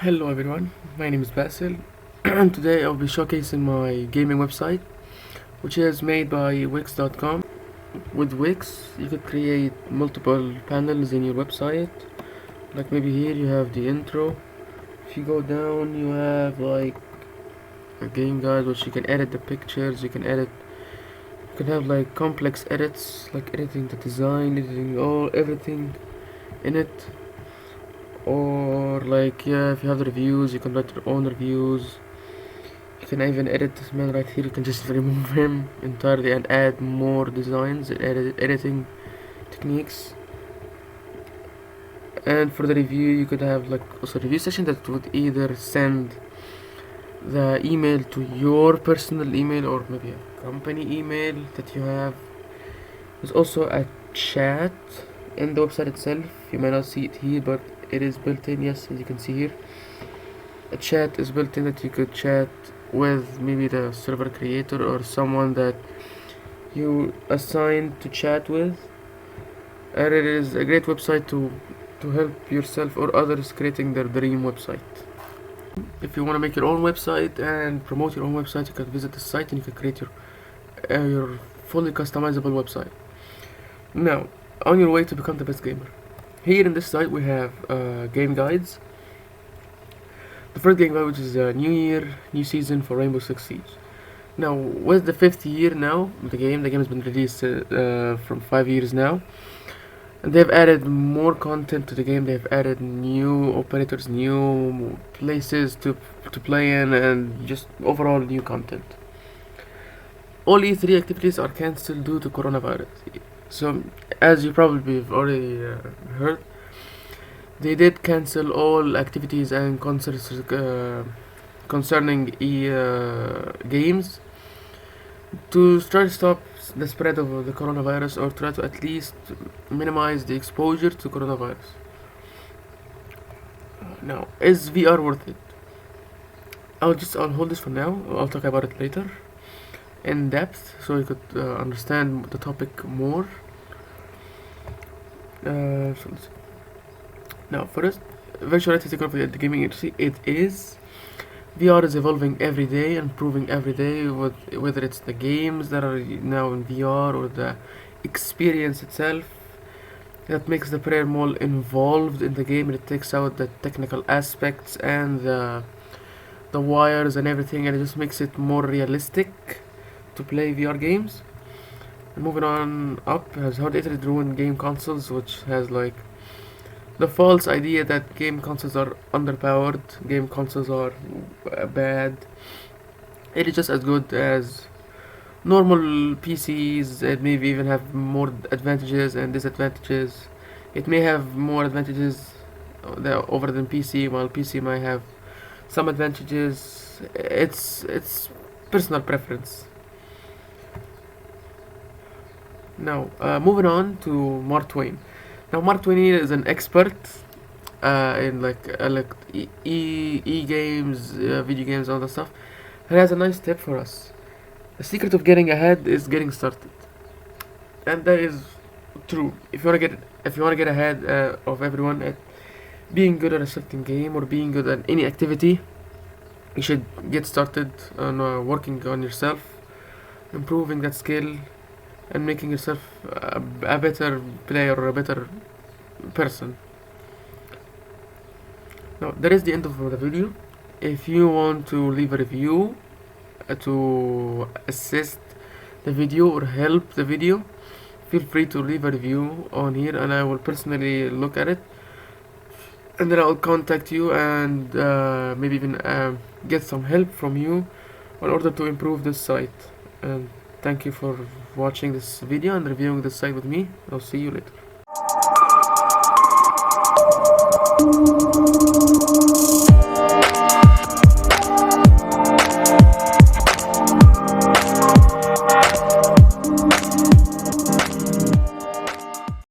Hello everyone, my name is Basel and today I'll be showcasing my gaming website, which is made by Wix.com. With Wix you could create multiple panels in your website, like maybe here you have the intro. If you go down you have like a game guide which you can edit the pictures, you can have like complex edits, like editing the design, editing everything in it. Or like, yeah, if you have the reviews you can write your own reviews. You can even edit this man right here. You can just remove him entirely and add more designs and editing techniques. And for the review you could have like also a review session that would either send the email to your personal email or maybe a company email that you have. There's also a chat in the website itself. You may not see it here, but it is built in. Yes, as you can see here, a chat is built in that you could chat with maybe the server creator or someone that you assign to chat with. And it is a great website to help yourself or others creating their dream website. If you want to make your own website and promote your own website, you can visit the site and you can create your fully customizable website. Now, on your way to become the best gamer, here in this site we have game guides. The first game guide, which is New Year, New Season for Rainbow Six Siege. Now, with the 5th year now, the game has been released from 5 years now, and they've added more content to the game. They've added new operators, new places to play in, and just overall new content. All E3 activities are cancelled due to coronavirus. So, as you probably have already heard, they did cancel all activities and concerts concerning games to try to stop the spread of the coronavirus, or try to at least minimize the exposure to coronavirus. Now, is VR worth it? I'll hold this for now. I'll talk about it later in depth so you could understand the topic more. So let's see. Now, first, virtual reality technology at the gaming industry. VR is evolving every day and improving every day, whether it's the games that are now in VR or the experience itself that makes the player more involved in the game, and it takes out the technical aspects and the wires and everything, and it just makes it more realistic to play VR games. And moving on up, has how data ruined game consoles, which has like the false idea that game consoles are underpowered, game consoles are bad. It is just as good as normal PCs. It may even have more advantages and disadvantages. It may have more advantages over than PC, while PC might have some advantages. It's personal preference. Now, moving on to Mark Twain. Now, Mark Twain is an expert in like games, video games, all that stuff. He has a nice tip for us. The secret of getting ahead is getting started, and that is true. If you wanna get ahead of everyone at being good at a certain game or being good at any activity, you should get started on working on yourself, improving that skill, and making yourself a better player or a better person. Now, that is the end of the video. If you want to leave a review to assist the video or help the video, feel free to leave a review on here, and I will personally look at it, and then I'll contact you and maybe even get some help from you in order to improve this site. And thank you for watching this video and reviewing this site with me. I'll see you later.